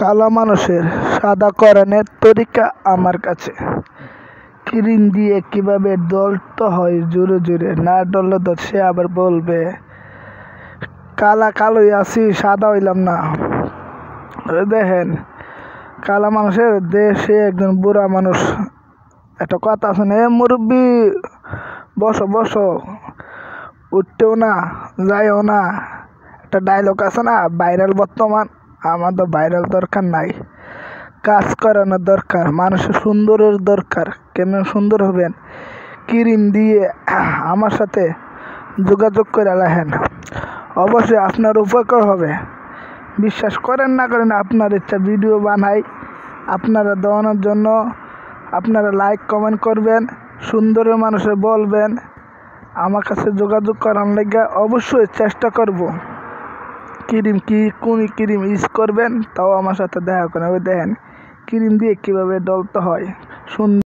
কালো মানুষের সাদাকরণের তরিকা আমার কাছে। ক্রিম দিয়ে কিভাবে ডলতে হয় জোরে জোরে, না ডললে তো সে আবার বলবে কালোই আছি, সাদা হইলাম না। দেখেন, কালা মানুষের দেশে একজন বুড়া মানুষ একটা কথা আছে না, মুরব্বী বসো বসো, উঠতেও না যাইও না, একটা ডায়লগ আছে না ভাইরাল। বর্তমান আমার তো ভাইরাল দরকার নাই, কাজ করানোর দরকার, মানুষের সুন্দরের দরকার। কেমন সুন্দর হবেন? ক্রিম দিয়ে আমার সাথে যোগাযোগ করে রাখেন, অবশ্যই আপনার উপকার হবে। বিশ্বাস করেন না করেন, আপনার ইচ্ছা ভিডিও বানাই আপনারা দেওয়ানোর জন্য। আপনারা লাইক কমেন্ট করবেন, সুন্দরের মানুষে বলবেন আমার কাছে যোগাযোগ করার লেগে। অবশ্যই চেষ্টা করব। ক্রিম কোন ক্রিম ইউজ করবেন তাও আমার সাথে দেখা করেন। ওই দেখেন ক্রিম দিয়ে কীভাবে ডলতে হয় সুন্দর।